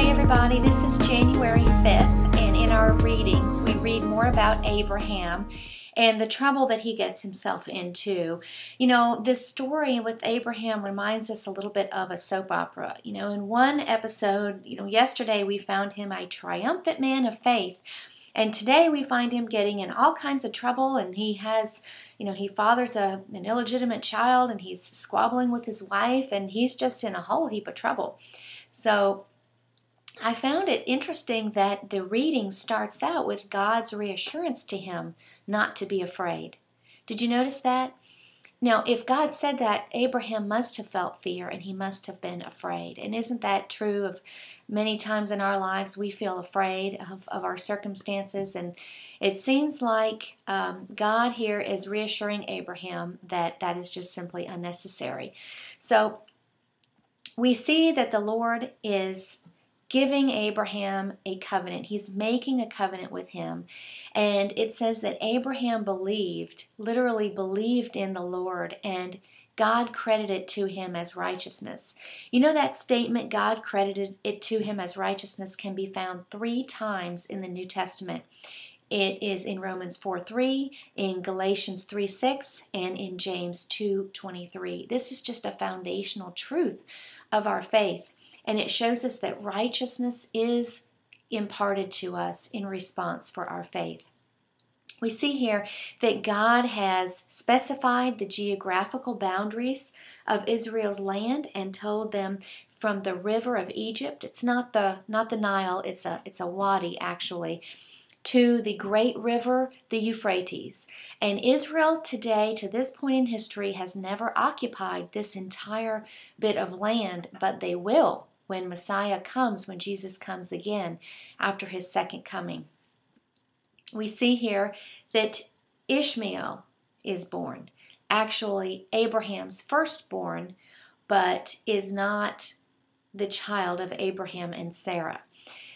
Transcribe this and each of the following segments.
Hey everybody, this is January 5th, and in our readings we read more about Abraham and the trouble that he gets himself into. You know, this story with Abraham reminds us a little bit of a soap opera. You know, in one episode, yesterday we found him a triumphant man of faith, and today we find him getting in all kinds of trouble, and he has, he fathers an illegitimate child, and he's squabbling with his wife, and he's just in a whole heap of trouble. So I found it interesting that the reading starts out with God's reassurance to him not to be afraid. Did you notice that? Now, if God said that, Abraham must have felt fear and he must have been afraid. And isn't that true of many times in our lives? We feel afraid of our circumstances, and it seems like God here is reassuring Abraham that that is just simply unnecessary. So we see that the Lord is giving Abraham a covenant. He's making a covenant with him. And it says that Abraham believed, literally believed in the Lord, and God credited it to him as righteousness. You know, that statement, God credited it to him as righteousness, can be found 3 times in the New Testament. It is in Romans 4:3, in Galatians 3:6, and in James 2:23. This is just a foundational truth of our faith. And it shows us that righteousness is imparted to us in response for our faith. We see here that God has specified the geographical boundaries of Israel's land and told them from the river of Egypt, it's not the Nile, it's a wadi actually, to the great river, the Euphrates. And Israel today, to this point in history, has never occupied this entire bit of land, but they will when Messiah comes, when Jesus comes again after his second coming. We see here that Ishmael is born, actually Abraham's firstborn, but is not the child of Abraham and Sarah.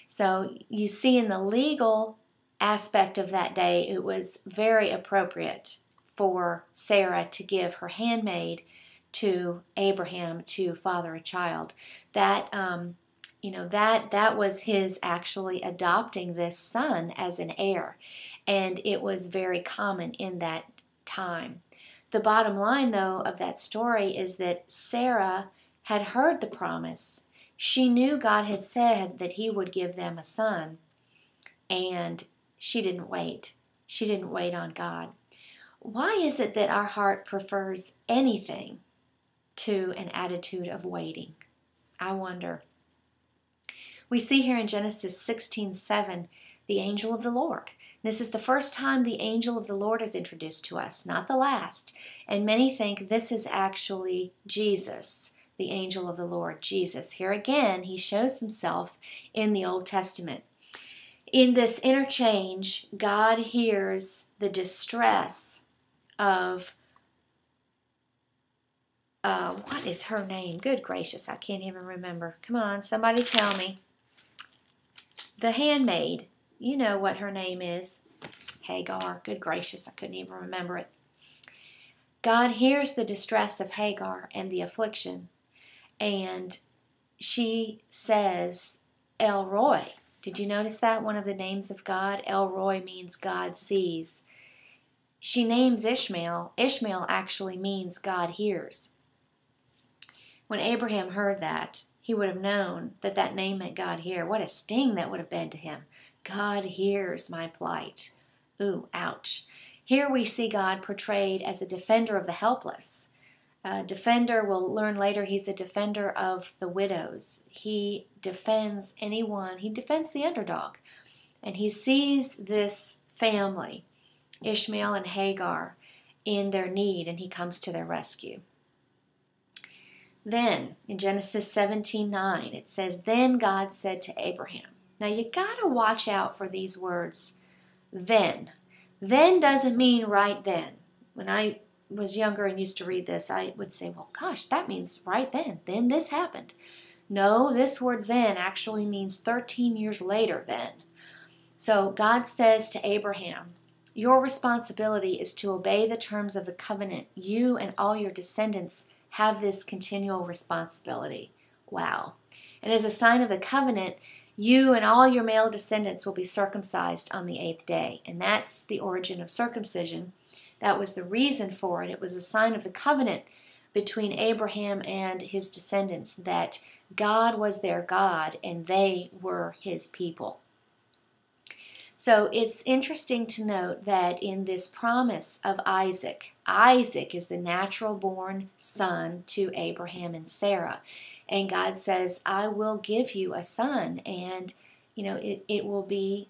So you see, in the legal aspect of that day, it was very appropriate for Sarah to give her handmaid to Abraham to father a child. That that was his actually adopting this son as an heir, and it was very common in that time. The bottom line, though, of that story is that Sarah had heard the promise. She knew God had said that he would give them a son, and she didn't wait. She didn't wait on God. Why is it that our heart prefers anything to an attitude of waiting? I wonder. We see here in Genesis 16:7, the angel of the Lord. This is the first time the angel of the Lord is introduced to us, not the last. And many think this is actually Jesus, the angel of the Lord, Jesus. Here again, he shows himself in the Old Testament. In this interchange, God hears the distress of what is her name? Good gracious, I can't even remember. Come on, somebody tell me. The handmaid. You know what her name is. Hagar. Good gracious, I couldn't even remember it. God hears the distress of Hagar and the affliction, and she says, El Roi. Did you notice that? One of the names of God, El Roi, means God sees. She names Ishmael. Ishmael actually means God hears. When Abraham heard that, he would have known that that name meant God hear. What a sting that would have been to him. God hears my plight. Ooh, ouch. Here we see God portrayed as a defender of the helpless. A defender, we'll learn later, he's a defender of the widows. He defends anyone. He defends the underdog. And he sees this family, Ishmael and Hagar, in their need, and he comes to their rescue. Then, in Genesis 17:9, it says, Then God said to Abraham. Now, you got to watch out for these words, then. Then doesn't mean right then. When I was younger and used to read this, I would say, well, gosh, that means right then. Then this happened. No, this word then actually means 13 years later then. So God says to Abraham, your responsibility is to obey the terms of the covenant. You and all your descendants have this continual responsibility. Wow. And as a sign of the covenant, you and all your male descendants will be circumcised on the 8th day. And that's the origin of circumcision. That was the reason for it. It was a sign of the covenant between Abraham and his descendants, that God was their God and they were his people. So it's interesting to note that in this promise of Isaac, Isaac is the natural born son to Abraham and Sarah. And God says, I will give you a son, and it will be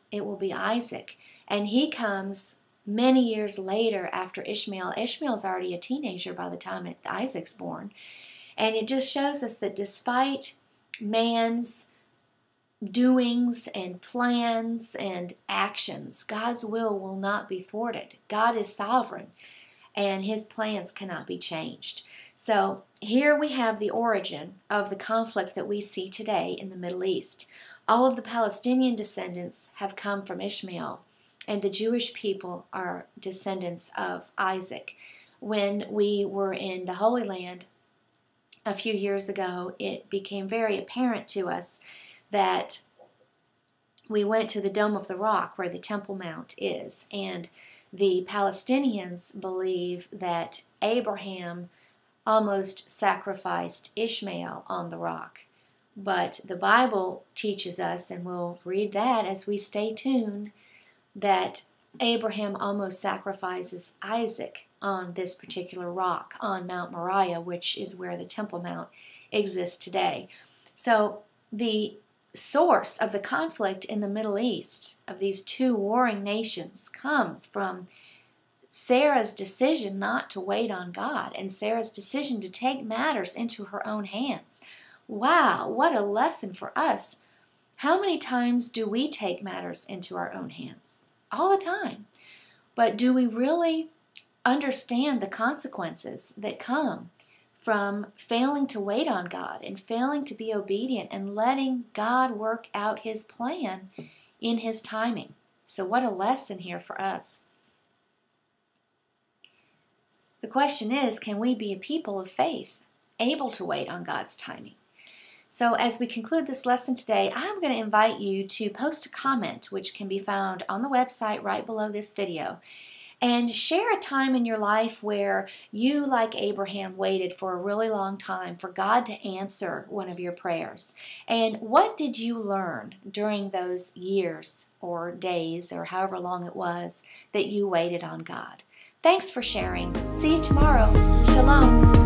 Isaac. And he comes many years later after Ishmael. Ishmael's already a teenager by the time Isaac's born. And it just shows us that despite man's doings and plans and actions, God's will not be thwarted. God is sovereign, and his plans cannot be changed. So here we have the origin of the conflict that we see today in the Middle East. All of the Palestinian descendants have come from Ishmael, and the Jewish people are descendants of Isaac. When we were in the Holy Land a few years ago, it became very apparent to us that we went to the Dome of the Rock where the Temple Mount is, and the Palestinians believe that Abraham almost sacrificed Ishmael on the rock. But the Bible teaches us, and we'll read that as we stay tuned, that Abraham almost sacrifices Isaac on this particular rock on Mount Moriah, which is where the Temple Mount exists today. So the source of the conflict in the Middle East of these two warring nations comes from Sarah's decision not to wait on God, and Sarah's decision to take matters into her own hands. Wow, what a lesson for us. How many times do we take matters into our own hands? All the time. But do we really understand the consequences that come from failing to wait on God and failing to be obedient and letting God work out his plan in his timing? So what a lesson here for us. The question is, can we be a people of faith, able to wait on God's timing? So as we conclude this lesson today, I'm going to invite you to post a comment, which can be found on the website right below this video, and share a time in your life where you, like Abraham, waited for a really long time for God to answer one of your prayers. And what did you learn during those years or days or however long it was that you waited on God? Thanks for sharing. See you tomorrow. Shalom.